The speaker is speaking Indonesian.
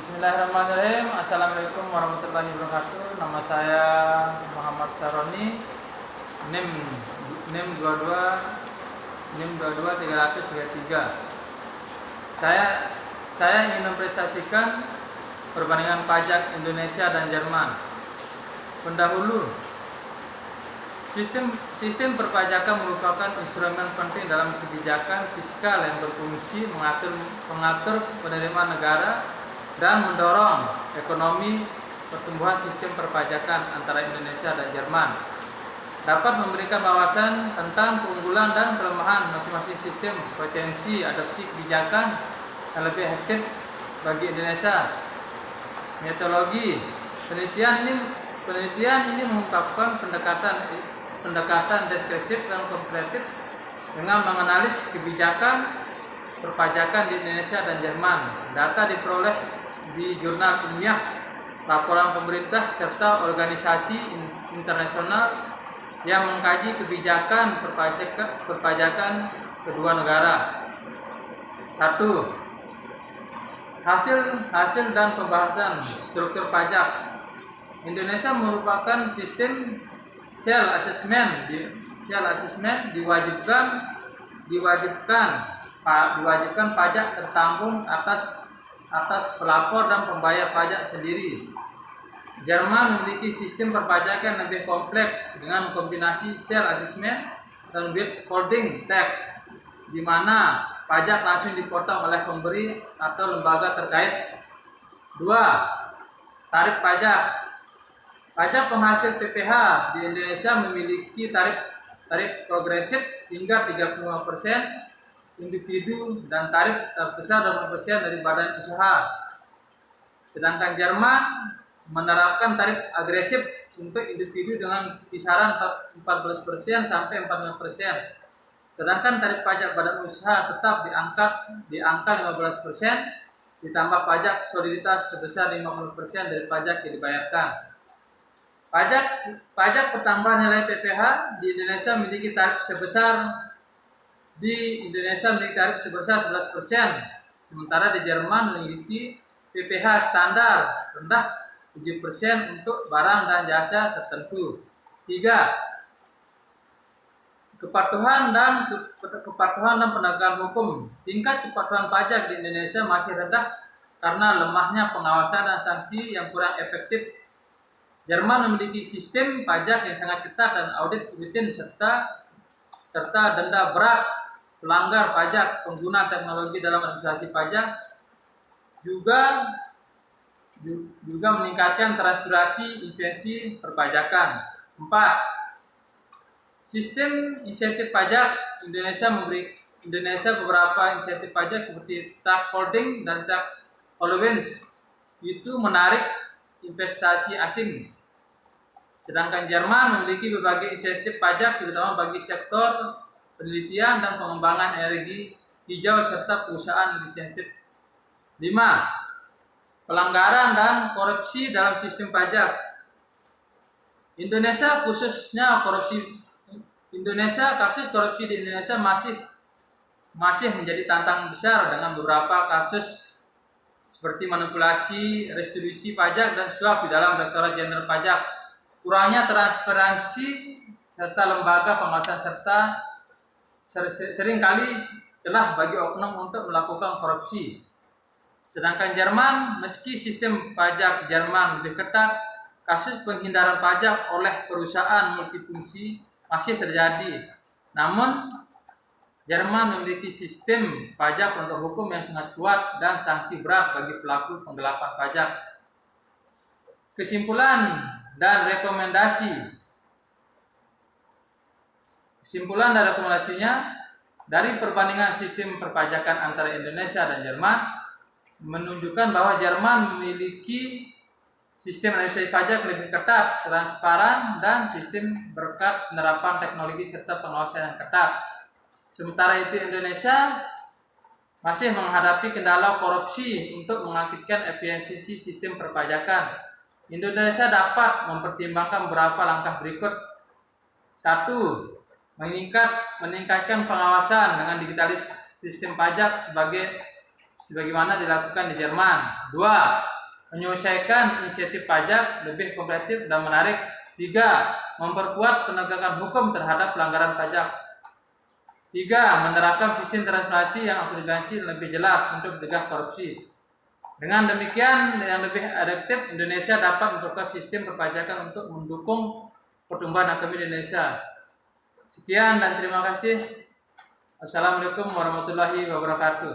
Bismillahirrahmanirrahim. Assalamualaikum warahmatullahi wabarakatuh. Nama saya Muhammad Saroni. NIM 22 333. Saya ingin mempresentasikan perbandingan pajak Indonesia dan Jerman. Pendahulu, Sistem perpajakan merupakan instrumen penting dalam kebijakan fiskal yang berfungsi mengatur penerimaan negara dan mendorong ekonomi. Pertumbuhan sistem perpajakan antara Indonesia dan Jerman dapat memberikan wawasan tentang keunggulan dan kelemahan masing-masing sistem, potensi adopsi kebijakan yang lebih efektif bagi Indonesia. Metodologi penelitian ini mengungkapkan pendekatan deskriptif dan komparatif dengan menganalisis kebijakan perpajakan di Indonesia dan Jerman. Data diperoleh di jurnal ilmiah, laporan pemerintah, serta organisasi internasional yang mengkaji kebijakan perpajakan kedua negara. 1. Hasil dan pembahasan struktur pajak. Indonesia merupakan sistem self assessment diwajibkan pajak tertanggung atas pelapor dan pembayar pajak sendiri. Jerman memiliki sistem perpajakan lebih kompleks dengan kombinasi self assessment dan withholding tax, di mana pajak langsung dipotong oleh pemberi atau lembaga terkait. 2. Tarif pajak. Pajak penghasil PPh di Indonesia memiliki tarif progresif hingga 35% individu dan tarif terbesar 20% dari badan usaha. Sedangkan Jerman menerapkan tarif agresif untuk individu dengan kisaran 14% sampai 45%. Sedangkan tarif pajak badan usaha tetap di angka 15%, ditambah pajak soliditas sebesar 50% dari pajak yang dibayarkan. Pajak pertambahan nilai PPh di Indonesia memiliki tarif sebesar 11%, sementara di Jerman memiliki PPh standar rendah 7% untuk barang dan jasa tertentu. 3. Kepatuhan dan penegakan hukum. Tingkat kepatuhan pajak di Indonesia masih rendah karena lemahnya pengawasan dan sanksi yang kurang efektif. Jerman memiliki sistem pajak yang sangat ketat dan audit rutin serta denda berat pelanggar pajak. Pengguna teknologi dalam administrasi pajak juga meningkatkan transparansi instansi perpajakan. 4. Sistem insentif pajak. Indonesia beberapa insentif pajak seperti tax holding dan tax allowance itu menarik investasi asing. Sedangkan Jerman memiliki berbagai insentif pajak terutama bagi sektor penelitian dan pengembangan energi hijau serta perusahaan insentif. 5. Pelanggaran dan korupsi dalam sistem pajak. Kasus korupsi di Indonesia masih menjadi tantangan besar dengan beberapa kasus seperti manipulasi, restitusi pajak dan suap di dalam Direktorat Jenderal Pajak. Kurangnya transparansi serta lembaga pengawasan serta seringkali celah bagi oknum untuk melakukan korupsi. Sedangkan Jerman, meski sistem pajak Jerman lebih ketat, kasus penghindaran pajak oleh perusahaan multifungsi masih terjadi. Namun, Jerman memiliki sistem pajak penegak hukum yang sangat kuat dan sanksi berat bagi pelaku penggelapan pajak. Kesimpulan dan rekomendasinya dari perbandingan sistem perpajakan antara Indonesia dan Jerman menunjukkan bahwa Jerman memiliki sistem administrasi pajak lebih ketat, transparan, dan sistem berkat penerapan teknologi serta pengawasan yang ketat. Sementara itu Indonesia masih menghadapi kendala korupsi. Untuk mengaktifkan efisiensi sistem perpajakan, Indonesia dapat mempertimbangkan beberapa langkah berikut. 1. Meningkatkan pengawasan dengan digitalis sistem pajak sebagaimana dilakukan di Jerman. 2. menyelesaikan inisiatif pajak lebih kompetitif dan menarik. 3. Memperkuat penegakan hukum terhadap pelanggaran pajak. 3. Menerapkan sistem transparansi yang akuntabel lebih jelas untuk mencegah korupsi. Dengan demikian, yang lebih adaptif, Indonesia dapat memperkuat sistem perpajakan untuk mendukung pertumbuhan ekonomi Indonesia. Sekian dan terima kasih. Assalamualaikum warahmatullahi wabarakatuh.